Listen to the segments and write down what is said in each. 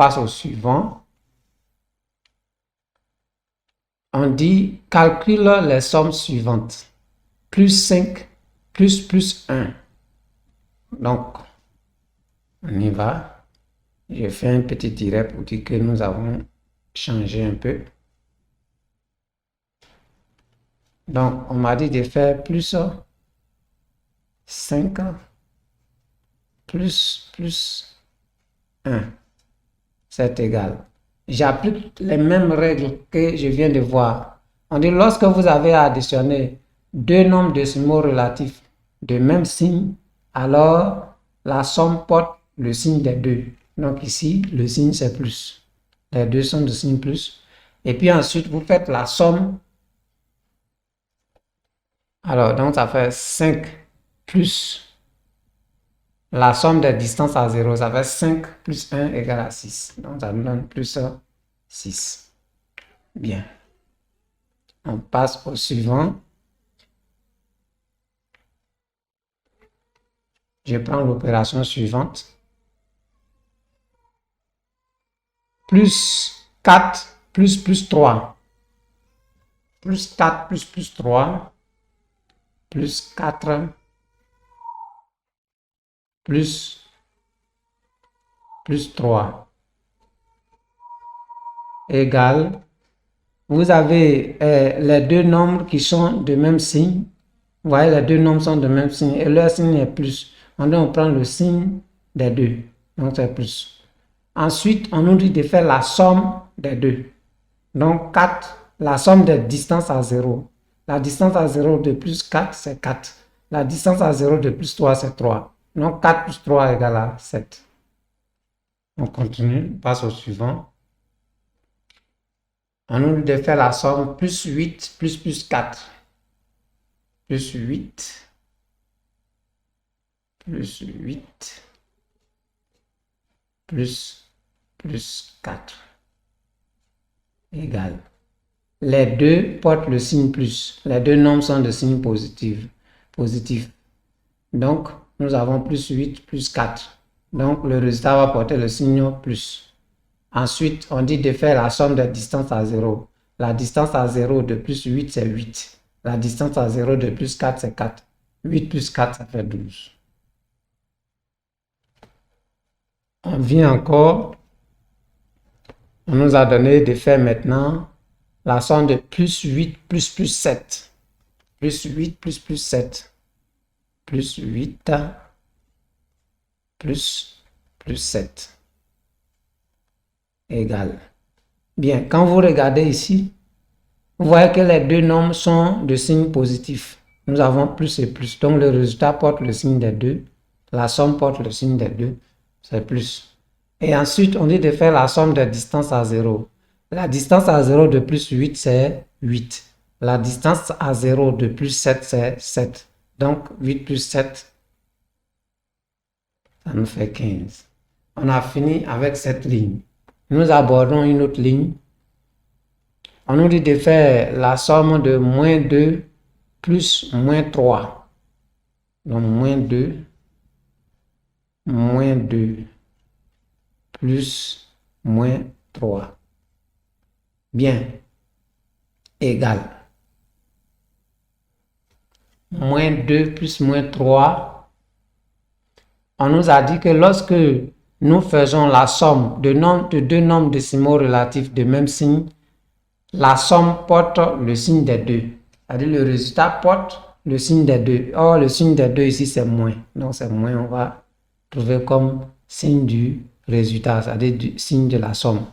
passe au suivant. On dit, calcule les sommes suivantes. Plus 5, plus 1. Donc, on y va. Je fais un petit tiret pour dire que nous avons changé un peu. Donc, on m'a dit de faire plus 5, plus 1. C'est égal. J'applique les mêmes règles que je viens de voir. On dit lorsque vous avez additionné deux nombres décimaux relatifs de même signe, alors la somme porte le signe des deux. Donc ici, le signe c'est plus. Les deux sont de signe plus. Et puis ensuite, vous faites la somme. Alors, donc ça fait 5 plus la somme des distances à 0, ça fait 5 plus 1 égale à 6. Donc, ça nous donne plus 6. Bien. On passe au suivant. Je prends l'opération suivante. Plus 4 plus 3. Plus 4 plus 3. Plus 4 plus 3 égale, vous avez les deux nombres qui sont de même signe. Vous voyez, les deux nombres sont de même signe et leur signe est plus. On prend le signe des deux, donc c'est plus. Ensuite, on nous dit de faire la somme des deux. Donc 4, la somme des distances à 0. La distance à 0 de plus 4, c'est 4. La distance à 0 de plus 3, c'est 3. Donc 4 plus 3 égale à 7. On continue, on passe au suivant. On nous dit de faire la somme plus 8 plus 4. Plus 8 plus 8 plus 4 égale. Les deux portent le signe plus. Les deux nombres sont de signe positif. Donc, nous avons plus 8 plus 4. Donc, le résultat va porter le signe plus. Ensuite, on dit de faire la somme des distances à 0. La distance à 0 de plus 8, c'est 8. La distance à 0 de plus 4, c'est 4. 8 plus 4, ça fait 12. On vient encore. On nous a donné de faire maintenant la somme de plus 8 plus 7. Plus 8 plus 7. Plus 8 plus 7. Égale. Bien, quand vous regardez ici, vous voyez que les deux nombres sont de signe positif. Nous avons plus et plus. Donc, le résultat porte le signe des deux. La somme porte le signe des deux. C'est plus. Et ensuite, on dit de faire la somme des distances à 0. La distance à 0 de plus 8, c'est 8. La distance à 0 de plus 7, c'est 7. Donc, 8 plus 7, ça nous fait 15. On a fini avec cette ligne. Nous abordons une autre ligne. On nous dit de faire la somme de moins 2 plus moins 3. Donc, moins 2 plus moins 3. Bien. Égal. Moins 2 plus moins 3. On nous a dit que lorsque nous faisons la somme de deux nombres décimaux relatifs de même signe, la somme porte le signe des deux. C'est-à-dire le résultat porte le signe des deux. Or, le signe des deux ici, c'est moins. Donc, c'est moins, on va trouver comme signe du résultat, c'est-à-dire du signe de la somme.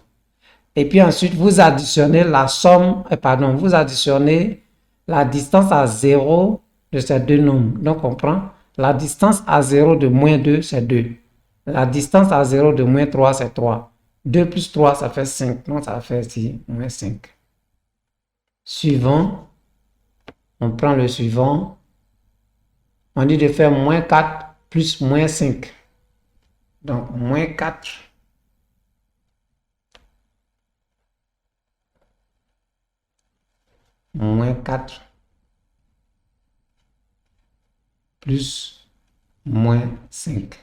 Et puis ensuite, vous additionnez la somme, vous additionnez la distance à 0 de ces deux nombres. Donc, on prend la distance à 0 de moins 2, c'est 2. La distance à 0 de moins 3, c'est 3. 2 plus 3, ça fait 5. Donc, ça fait ici moins 5. Suivant, on prend le suivant. On dit de faire moins 4 plus moins 5. Donc, moins 4 moins 4 plus moins 5.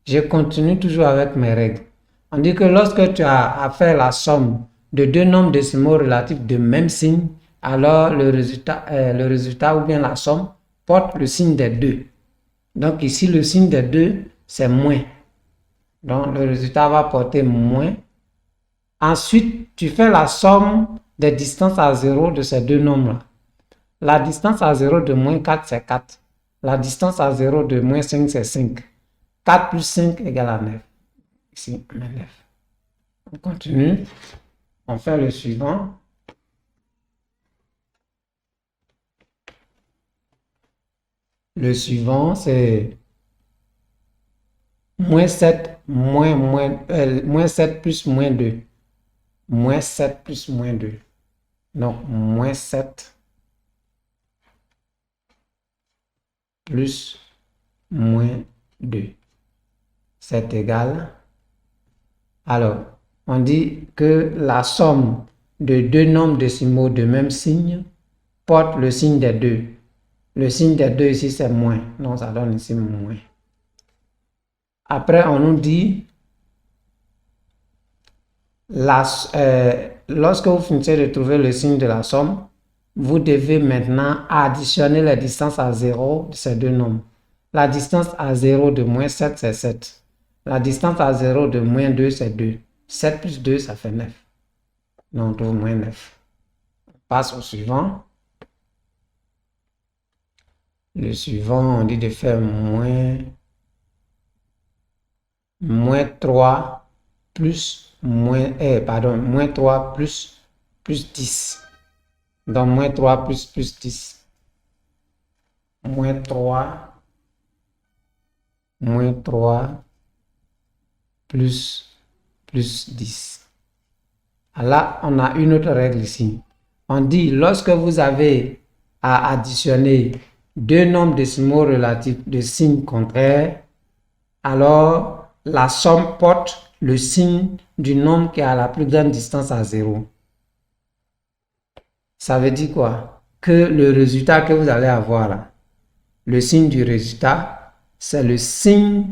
Je continue toujours avec mes règles. On dit que lorsque tu as à faire la somme de deux nombres décimaux relatifs de même signe, alors le résultat ou bien la somme porte le signe des deux. Donc ici, le signe des deux, c'est moins. Donc le résultat va porter moins. Ensuite, tu fais la somme des distances à 0 de ces deux nombres-là. La distance à 0 de moins 4, c'est 4. La distance à 0 de moins 5, c'est 5. 4 plus 5 égale à 9. Ici, on met 9. On continue. On fait le suivant. Le suivant, c'est moins 7, moins 7 plus moins 2. Moins 7 plus moins 2. Donc, moins 7 plus moins 2. C'est égal. Alors, on dit que la somme de deux nombres décimaux de même signe porte le signe des deux. Le signe des deux ici, c'est moins. Donc, ça donne ici moins. Après, on nous dit, lorsque vous finissez de trouver le signe de la somme, vous devez maintenant additionner les distances à 0 de ces deux nombres. La distance à 0 de moins 7, c'est 7. La distance à 0 de moins 2, c'est 2. 7 plus 2, ça fait 9. Donc, on trouve moins 9. On passe au suivant. Le suivant, on dit de faire moins 3 plus moins 3 plus 10. Donc, moins 3 plus 10. Moins 3 plus 10. Là, on a une autre règle ici. On dit, lorsque vous avez à additionner deux nombres décimaux relatifs de signes contraires, alors la somme porte le signe du nombre qui a la plus grande distance à 0. Ça veut dire quoi? Que le résultat que vous allez avoir là, le signe du résultat, c'est le signe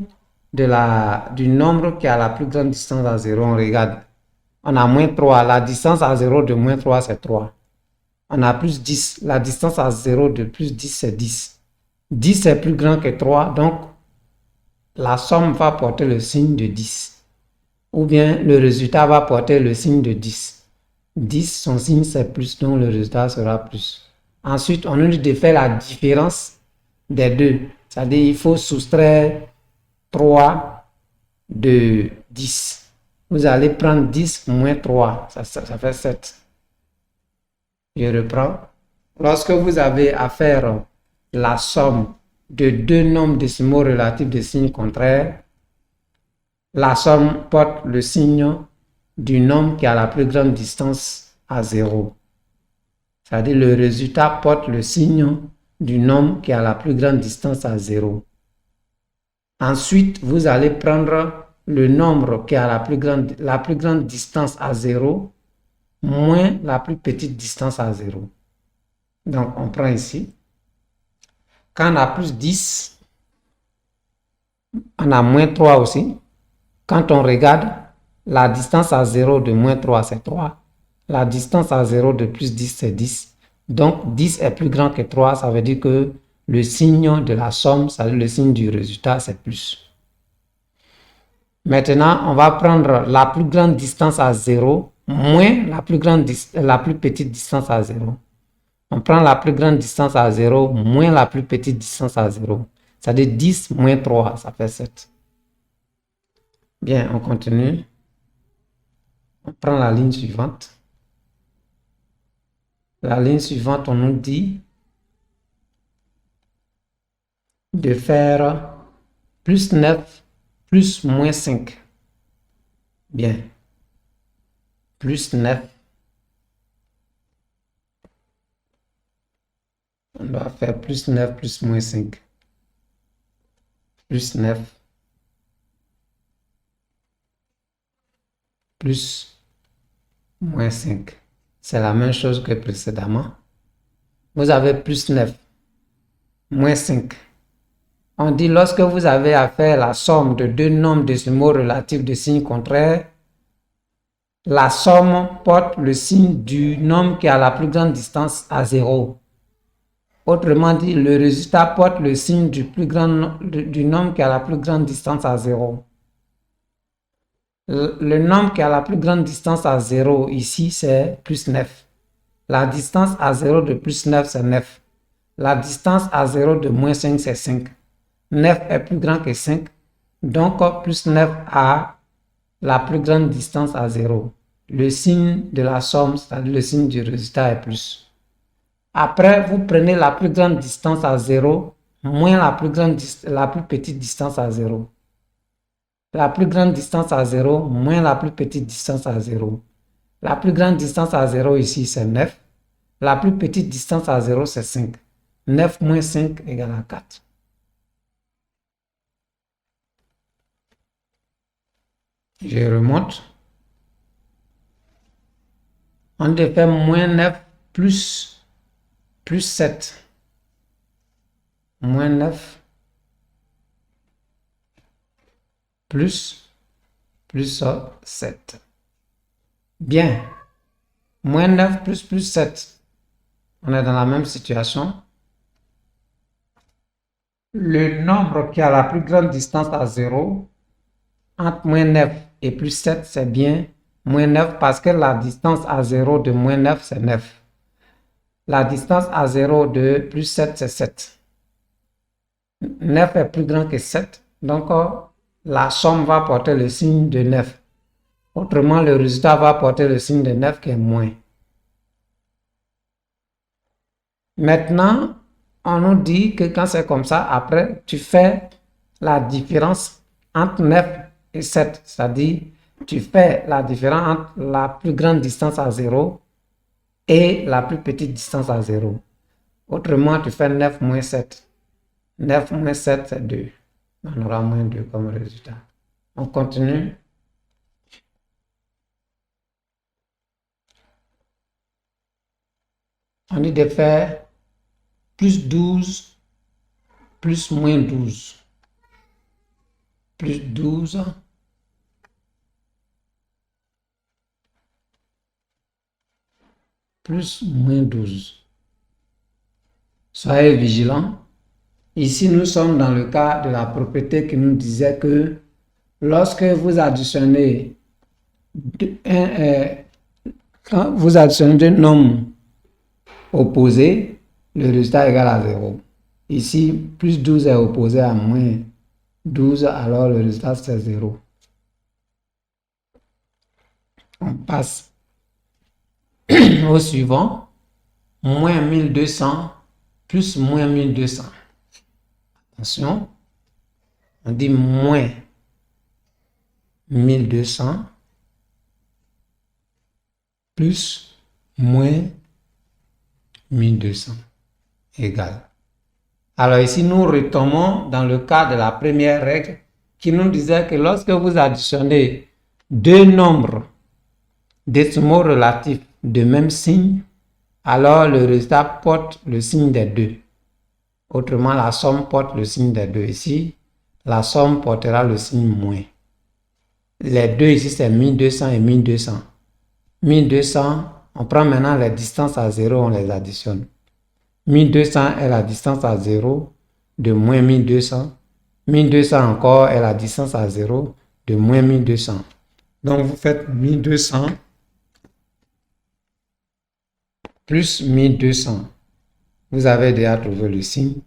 du nombre qui a la plus grande distance à 0. On regarde. On a moins 3. La distance à 0 de moins 3, c'est 3. On a plus 10. La distance à 0 de plus 10, c'est 10. 10 est plus grand que 3, donc la somme va porter le signe de 10. Ou bien le résultat va porter le signe de 10. 10, son signe c'est plus, donc le résultat sera plus. Ensuite, on nous dit de faire la différence des deux. C'est-à-dire il faut soustraire 3 de 10. Vous allez prendre 10 moins 3, ça fait 7. Je reprends. Lorsque vous avez à faire la somme de deux nombres décimaux relatifs de signes contraires, la somme porte le signe du nombre qui a la plus grande distance à 0. C'est-à-dire le résultat porte le signe du nombre qui a la plus grande distance à 0. Ensuite, vous allez prendre le nombre qui a la plus grande distance à 0 moins la plus petite distance à 0. Donc, on prend ici. Quand on a plus 10, on a moins 3 aussi. Quand on regarde, la distance à 0 de moins 3, c'est 3. La distance à 0 de plus 10, c'est 10. Donc, 10 est plus grand que 3, ça veut dire que le signe de la somme, c'est-à-dire le signe du résultat, c'est plus. Maintenant, on va prendre la plus grande distance à 0 moins la plus petite distance à 0. On prend la plus grande distance à 0 moins la plus petite distance à 0. C'est-à-dire 10 moins 3, ça fait 7. Bien, on continue. On prend la ligne suivante. La ligne suivante, on nous dit de faire plus 9 plus moins 5. Bien. Plus 9. On doit faire plus 9 plus moins 5. Plus 9 plus moins 5. C'est la même chose que précédemment. Vous avez plus 9 moins 5. On dit lorsque vous avez à faire la somme de deux nombres décimaux relatifs de signes contraires, la somme porte le signe du nombre qui a la plus grande distance à 0. Autrement dit, le résultat porte le signe du nombre qui a la plus grande distance à 0. Le nombre qui a la plus grande distance à 0 ici, c'est plus 9. La distance à 0 de plus 9, c'est 9. La distance à 0 de moins 5, c'est 5. 9 est plus grand que 5. Donc, plus 9 a la plus grande distance à 0. Le signe de la somme, c'est-à-dire le signe du résultat est plus. Après, vous prenez la plus grande distance à 0 moins la plus petite distance à 0. La plus grande distance à 0 moins la plus petite distance à 0. La plus grande distance à 0 ici, c'est 9. La plus petite distance à 0, c'est 5. 9 moins 5 égale à 4. Je remonte. On fait moins 9 plus 7. Moins 9 plus 7. Bien. Moins 9 plus 7. On est dans la même situation. Le nombre qui a la plus grande distance à 0, entre moins 9 et plus 7, c'est bien moins 9 parce que la distance à 0 de moins 9, c'est 9. La distance à 0 de plus 7, c'est 7. 9 est plus grand que 7, donc la somme va porter le signe de 9. Autrement, le résultat va porter le signe de 9 qui est moins. Maintenant, on nous dit que quand c'est comme ça, après, tu fais la différence entre 9 et 7. C'est-à-dire, tu fais la différence entre la plus grande distance à 0 et la plus petite distance à 0. Autrement, tu fais 9 moins 7. 9 moins 7, c'est 2. On aura moins 2 comme résultat. On continue. On dit de faire plus 12 plus moins 12. Plus 12 plus moins 12. Soyez vigilants. Ici, nous sommes dans le cas de la propriété qui nous disait que lorsque vous additionnez quand vous additionnez deux nombres opposés, le résultat est égal à 0. Ici, plus 12 est opposé à moins 12, alors le résultat c'est 0. On passe au suivant. Moins 1200 plus moins 1200. Attention, on dit moins 1200 plus moins 1200 égale. Alors ici, nous retombons dans le cas de la première règle qui nous disait que lorsque vous additionnez deux nombres décimaux relatifs de même signe, alors le résultat porte le signe des deux. Autrement, la somme porte le signe des deux. Ici, la somme portera le signe moins. Les deux ici, c'est 1200 et 1200. 1200, on prend maintenant les distances à 0, on les additionne. 1200 est la distance à 0 de moins 1200. 1200 encore est la distance à 0 de moins 1200. Donc, vous faites 1200 plus 1200. Vous avez déjà trouvé le signe.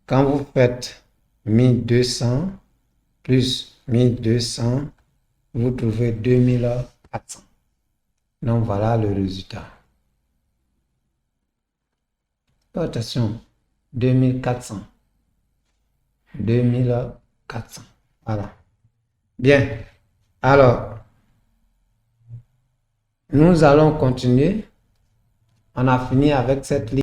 Quand vous faites 1200 plus 1200, vous trouvez 2400. Donc, voilà le résultat. Attention, 2400. 2400. Voilà. Bien. Alors, nous allons continuer. On a fini avec cette ligne.